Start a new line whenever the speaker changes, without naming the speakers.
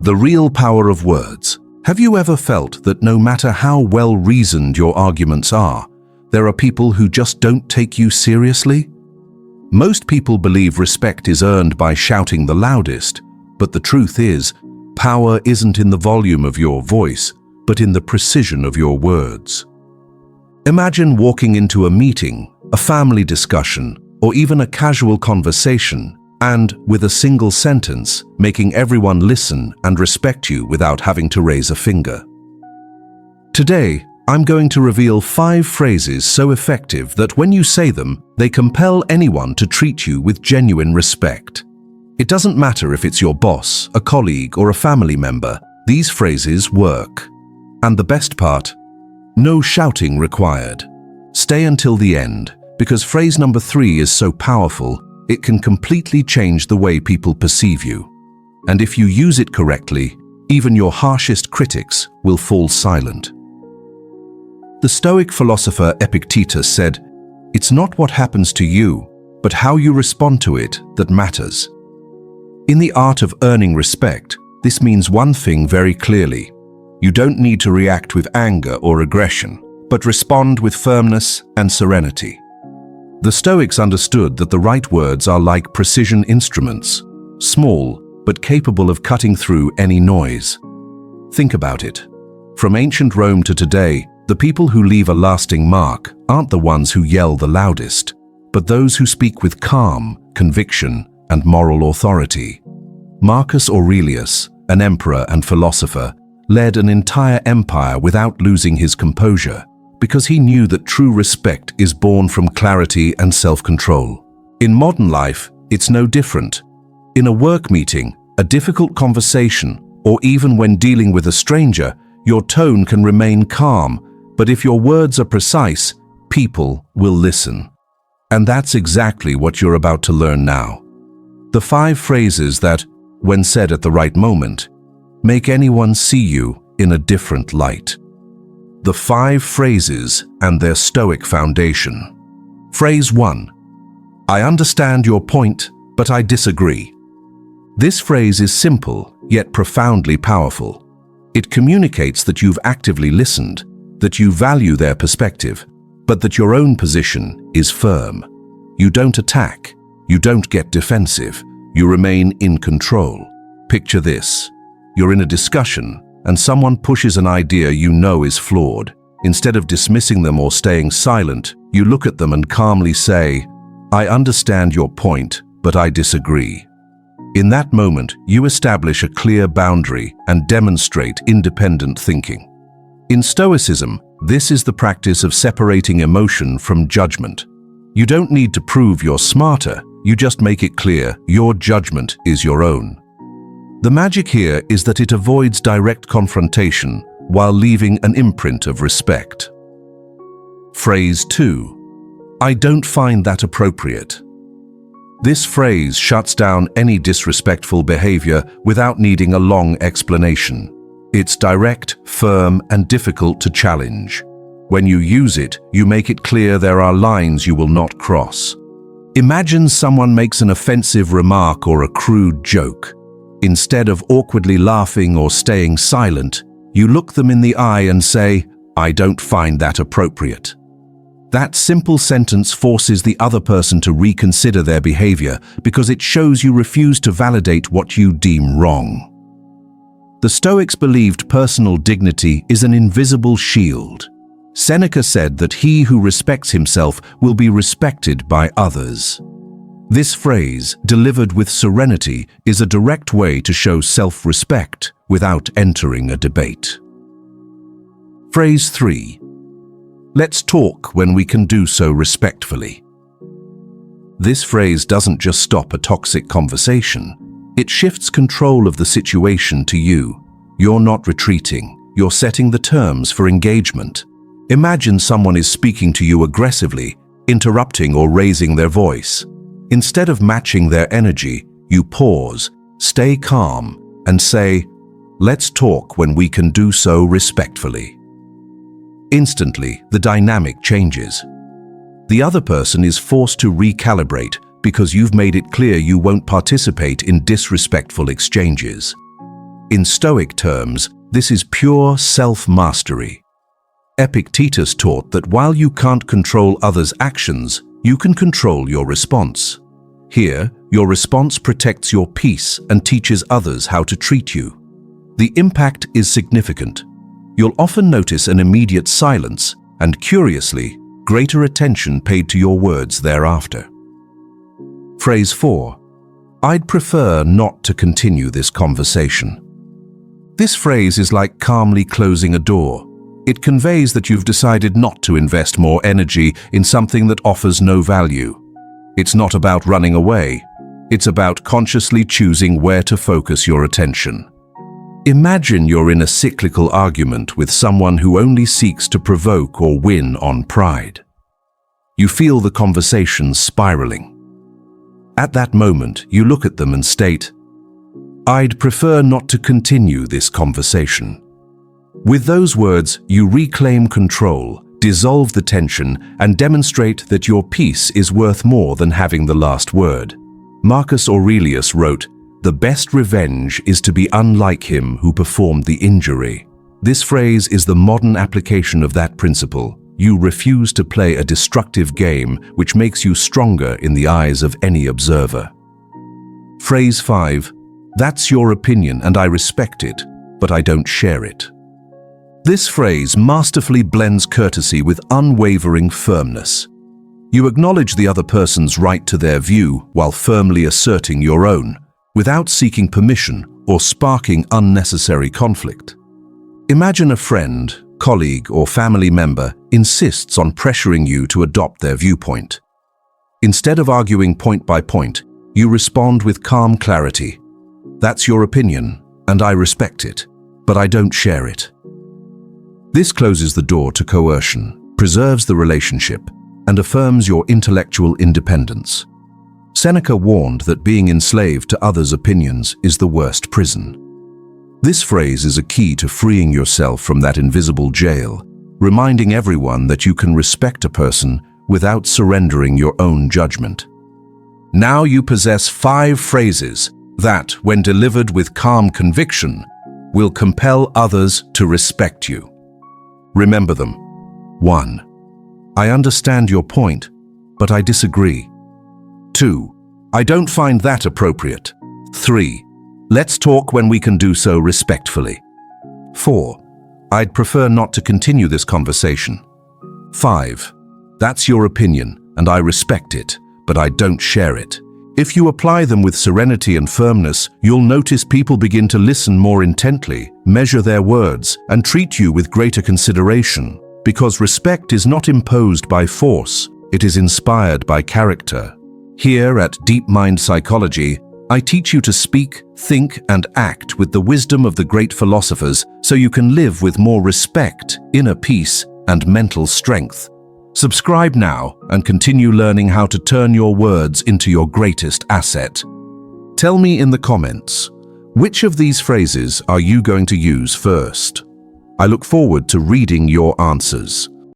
The real power of words. Have you ever felt that no matter how well-reasoned your arguments are, there are people who just don't take you seriously? Most people believe respect is earned by shouting the loudest, but the truth is, power isn't in the volume of your voice, but in the precision of your words. Imagine walking into a meeting, a family discussion, or even a casual conversation, and, with a single sentence, making everyone listen and respect you without having to raise a finger. Today, I'm going to reveal 5 phrases so effective that when you say them, they compel anyone to treat you with genuine respect. It doesn't matter if it's your boss, a colleague, or a family member, these phrases work. And the best part? No shouting required. Stay until the end, because phrase number 3 is so powerful, it can completely change the way people perceive you. And if you use it correctly, even your harshest critics will fall silent. The Stoic philosopher Epictetus said, "It's not what happens to you, but how you respond to it that matters." In the art of earning respect, this means one thing very clearly. You don't need to react with anger or aggression, but respond with firmness and serenity. The Stoics understood that the right words are like precision instruments, small but capable of cutting through any noise. Think about it. From ancient Rome to today, the people who leave a lasting mark aren't the ones who yell the loudest, but those who speak with calm, conviction, and moral authority. Marcus Aurelius, an emperor and philosopher, led an entire empire without losing his composure, because he knew that true respect is born from clarity and self-control. In modern life, it's no different. In a work meeting, a difficult conversation, or even when dealing with a stranger, your tone can remain calm, but if your words are precise, people will listen. And that's exactly what you're about to learn now. The 5 phrases that, when said at the right moment, make anyone see you in a different light. The 5 phrases and their Stoic foundation. Phrase 1. I understand your point, but I disagree. This phrase is simple, yet profoundly powerful. It communicates that you've actively listened, that you value their perspective, but that your own position is firm. You don't attack, you don't get defensive, you remain in control. Picture this. You're in a discussion, and someone pushes an idea you know is flawed. Instead of dismissing them or staying silent, you look at them and calmly say, I understand your point, but I disagree. In that moment, you establish a clear boundary and demonstrate independent thinking. In Stoicism, this is the practice of separating emotion from judgment. You don't need to prove you're smarter, you just make it clear your judgment is your own. The magic here is that it avoids direct confrontation while leaving an imprint of respect. Phrase 2. I don't find that appropriate. This phrase shuts down any disrespectful behavior without needing a long explanation. It's direct, firm, and difficult to challenge. When you use it, you make it clear there are lines you will not cross. Imagine someone makes an offensive remark or a crude joke. Instead of awkwardly laughing or staying silent, you look them in the eye and say, I don't find that appropriate. That simple sentence forces the other person to reconsider their behavior because it shows you refuse to validate what you deem wrong. The Stoics believed personal dignity is an invisible shield. Seneca said that he who respects himself will be respected by others. This phrase, delivered with serenity, is a direct way to show self-respect without entering a debate. Phrase 3. Let's talk when we can do so respectfully. This phrase doesn't just stop a toxic conversation. It shifts control of the situation to you. You're not retreating. You're setting the terms for engagement. Imagine someone is speaking to you aggressively, interrupting or raising their voice. Instead of matching their energy, you pause, stay calm, and say, let's talk when we can do so respectfully. Instantly, the dynamic changes. The other person is forced to recalibrate because you've made it clear you won't participate in disrespectful exchanges. In Stoic terms, this is pure self-mastery. Epictetus taught that while you can't control others' actions, you can control your response. Here, your response protects your peace and teaches others how to treat you. The impact is significant. You'll often notice an immediate silence and, curiously, greater attention paid to your words thereafter. Phrase 4. I'd prefer not to continue this conversation. This phrase is like calmly closing a door. It conveys that you've decided not to invest more energy in something that offers no value. It's not about running away. It's about consciously choosing where to focus your attention. Imagine you're in a cyclical argument with someone who only seeks to provoke or win on pride. You feel the conversation spiraling. At that moment, you look at them and state, I'd prefer not to continue this conversation. With those words, you reclaim control, dissolve the tension, and demonstrate that your peace is worth more than having the last word. Marcus Aurelius wrote, "The best revenge is to be unlike him who performed the injury." This phrase is the modern application of that principle. You refuse to play a destructive game which makes you stronger in the eyes of any observer. Phrase 5. That's your opinion and I respect it, but I don't share it. This phrase masterfully blends courtesy with unwavering firmness. You acknowledge the other person's right to their view while firmly asserting your own, without seeking permission or sparking unnecessary conflict. Imagine a friend, colleague, or family member insists on pressuring you to adopt their viewpoint. Instead of arguing point by point, you respond with calm clarity. That's your opinion, and I respect it, but I don't share it. This closes the door to coercion, preserves the relationship, and affirms your intellectual independence. Seneca warned that being enslaved to others' opinions is the worst prison. This phrase is a key to freeing yourself from that invisible jail, reminding everyone that you can respect a person without surrendering your own judgment. Now you possess 5 phrases that, when delivered with calm conviction, will compel others to respect you. Remember them. 1. I understand your point, but I disagree. 2. I don't find that appropriate. 3. Let's talk when we can do so respectfully. 4. I'd prefer not to continue this conversation. 5. That's your opinion, and I respect it, but I don't share it. If you apply them with serenity and firmness, you'll notice people begin to listen more intently, measure their words, and treat you with greater consideration. Because respect is not imposed by force, it is inspired by character. Here at Deep Mind Psychology, I teach you to speak, think, and act with the wisdom of the great philosophers so you can live with more respect, inner peace, and mental strength. Subscribe now and continue learning how to turn your words into your greatest asset. Tell me in the comments, which of these phrases are you going to use first? I look forward to reading your answers.